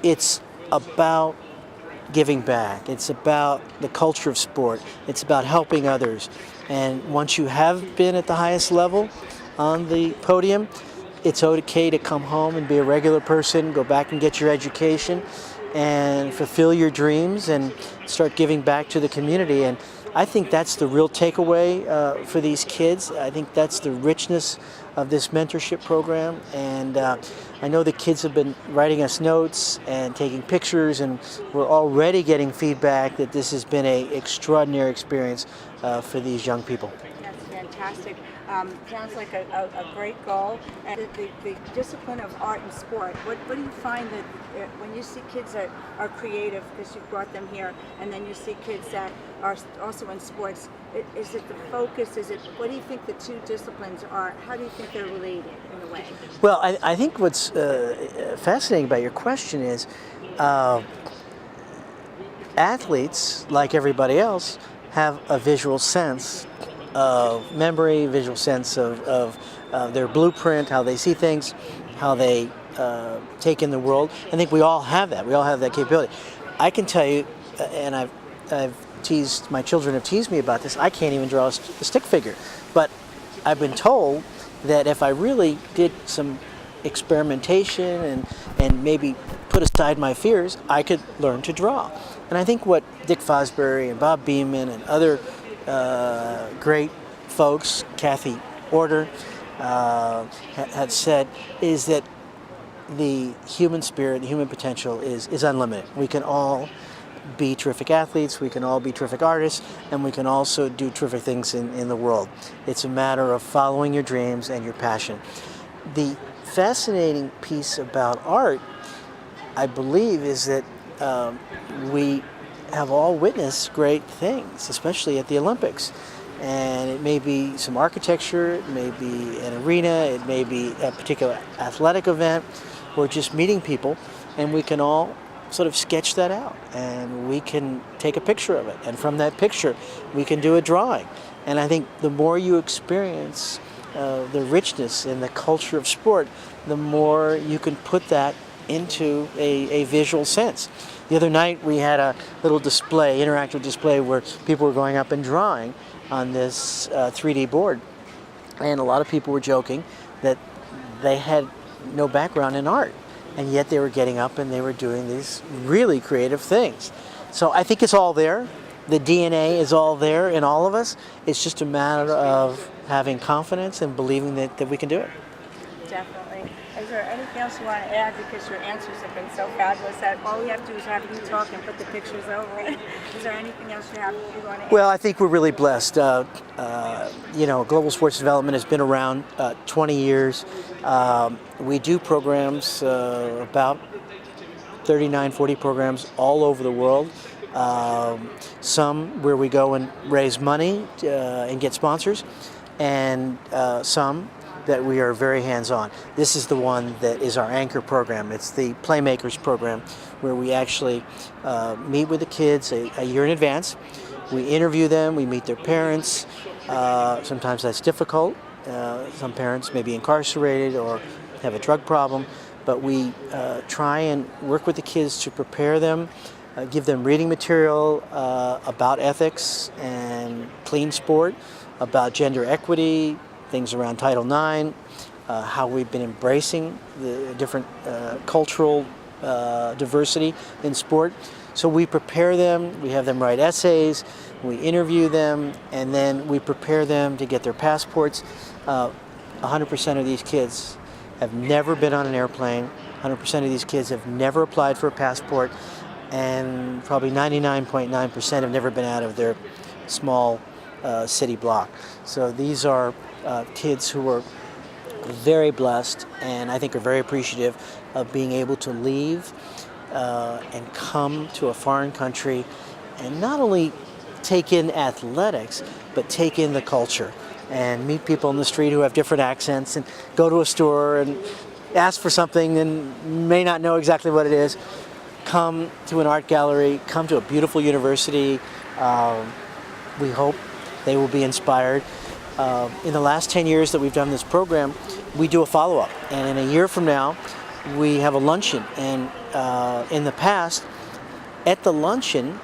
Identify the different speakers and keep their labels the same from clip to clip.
Speaker 1: it's about giving back. It's about the culture of sport. It's about helping others. And once you have been at the highest level on the podium, it's okay to come home and be a regular person, go back and get your education, and fulfill your dreams and start giving back to the community. And I think that's the real takeaway for these kids. I think that's the richness of this mentorship program. And I know the kids have been writing us notes and taking pictures, and we're already getting feedback that this has been an extraordinary experience for these young people.
Speaker 2: That's fantastic. Sounds like a great goal. And the discipline of art and sport, what do you find that when you see kids that are creative, because you brought them here, and then you see kids that are also in sports, is it the focus? What do you think the two disciplines are? How do you think they're related in a way?
Speaker 1: Well, I think what's fascinating about your question is athletes, like everybody else, have a visual sense of memory, visual sense of their blueprint, how they see things, how they take in the world. I think we all have that. We all have that capability. I can tell you, and I've teased, my children have teased me about this, I can't even draw a stick figure. But I've been told that if I really did some experimentation and maybe put aside my fears, I could learn to draw. And I think what Dick Fosbury and Bob Beamon and other great folks, Kathy Order, have said is that the human spirit, the human potential is unlimited. We can all be terrific athletes, we can all be terrific artists, and we can also do terrific things in the world. It's a matter of following your dreams and your passion. The fascinating piece about art, I believe, is that we have all witnessed great things, especially at the Olympics. And it may be some architecture, it may be an arena, it may be a particular athletic event, or just meeting people, and we can all sort of sketch that out, and we can take a picture of it, and from that picture we can do a drawing. And I think the more you experience the richness in the culture of sport, the more you can put that into a visual sense. The other night we had a little display, interactive display, where people were going up and drawing on this 3D board, and a lot of people were joking that they had no background in art, and yet they were getting up and they were doing these really creative things. So I think it's all there. The DNA is all there in all of us. It's just a matter of having confidence and believing that we can do it.
Speaker 2: Definitely. Is there anything else you want to add? Because your answers have been so fabulous that all we have to do is have you talk and put the pictures over it. Is there anything else you want to add?
Speaker 1: Well, I think we're really blessed. Global Sports Development has been around 20 years. We do programs, about 39, 40 programs all over the world. Some where we go and raise money and get sponsors, and some that we are very hands-on. This is the one that is our anchor program. It's the Playmakers program, where we actually meet with the kids a year in advance. We interview them, we meet their parents. Sometimes that's difficult. Some parents may be incarcerated or have a drug problem, but we try and work with the kids to prepare them, give them reading material about ethics and clean sport, about gender equity, things around Title IX, how we've been embracing the different cultural diversity in sport. So we prepare them, we have them write essays, we interview them, and then we prepare them to get their passports. 100% of these kids have never been on an airplane, 100% of these kids have never applied for a passport, and probably 99.9% have never been out of their small city block. So these are kids who are very blessed, and I think are very appreciative of being able to leave and come to a foreign country and not only take in athletics, but take in the culture and meet people in the street who have different accents, and go to a store and ask for something and may not know exactly what it is. Come to an art gallery, come to a beautiful university. We hope they will be inspired. In the last 10 years that we've done this program, we do a follow-up, and in a year from now, we have a luncheon, and in the past, at the luncheon,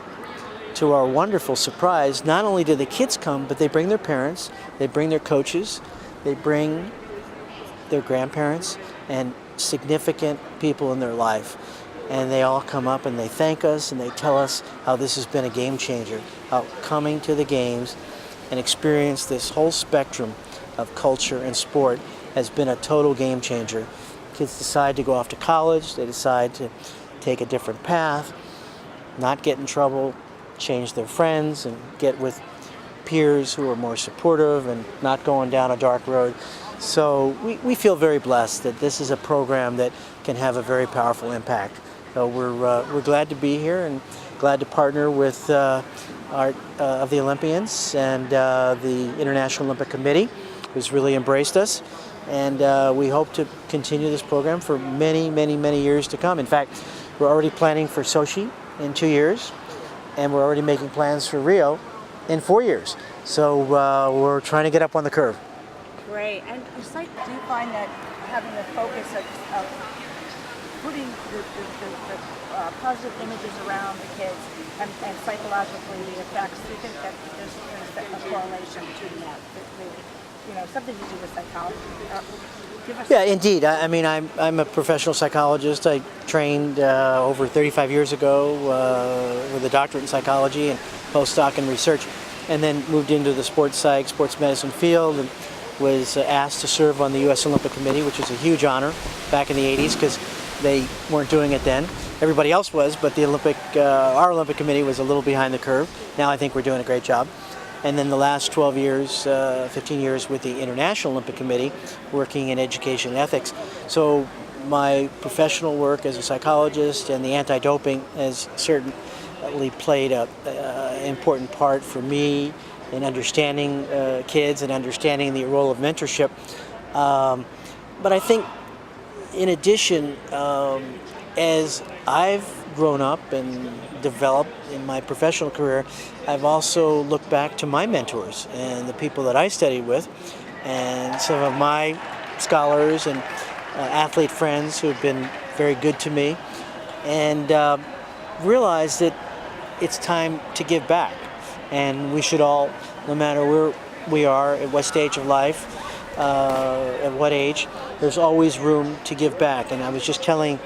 Speaker 1: to our wonderful surprise, not only do the kids come, but they bring their parents, they bring their coaches, they bring their grandparents, and significant people in their life. And they all come up and they thank us and they tell us how this has been a game changer, how coming to the games and experience this whole spectrum of culture and sport has been a total game changer. Kids decide to go off to college, they decide to take a different path, not get in trouble, change their friends, and get with peers who are more supportive and not going down a dark road. So we feel very blessed that this is a program that can have a very powerful impact. So we're glad to be here and glad to partner with Art of the Olympians and the International Olympic Committee, who's really embraced us. And we hope to continue this program for many, many, many years to come. In fact, we're already planning for Sochi in 2 years, and we're already making plans for Rio in 4 years. So we're trying to get up on the curve.
Speaker 2: Great. And it's like, do you find that having the focus of putting the positive images around the kids and psychologically the effects, do you think that there's a correlation between that? Something to do with psychology?
Speaker 1: Yeah, indeed. I mean, I'm a professional psychologist. I trained over 35 years ago with a doctorate in psychology and postdoc in research, and then moved into the sports medicine field, and was asked to serve on the U.S. Olympic Committee, which was a huge honor back in the 80s because they weren't doing it then. Everybody else was, but our Olympic Committee was a little behind the curve. Now I think we're doing a great job. And then the last 12 years, 15 years with the International Olympic Committee, working in education and ethics. So my professional work as a psychologist and the anti-doping has certainly played an important part for me in understanding kids and understanding the role of mentorship. But I think in addition, as I've grown up and developed in my professional career, I've also looked back to my mentors and the people that I studied with, and some of my scholars and athlete friends who have been very good to me, and realized that it's time to give back. And we should all, no matter where we are, at what stage of life, at what age, there's always room to give back. And I was just telling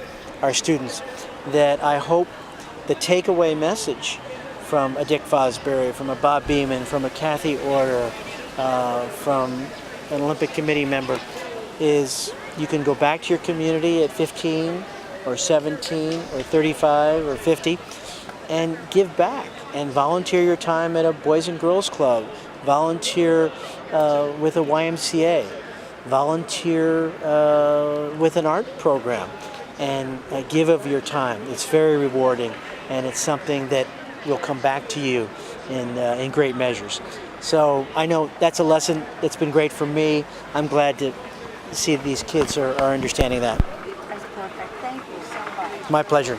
Speaker 1: our students that I hope the takeaway message from a Dick Fosbury, from a Bob Beamon, from a Kathy Order, from an Olympic Committee member, is you can go back to your community at 15 or 17 or 35 or 50 and give back and volunteer your time at a Boys and Girls Club, volunteer with a YMCA, volunteer with an art program, and give of your time. It's very rewarding, and it's something that will come back to you in great measures. So I know that's a lesson that's been great for me. I'm glad to see these kids are understanding that.
Speaker 2: That's perfect. Thank you so much.
Speaker 1: My pleasure.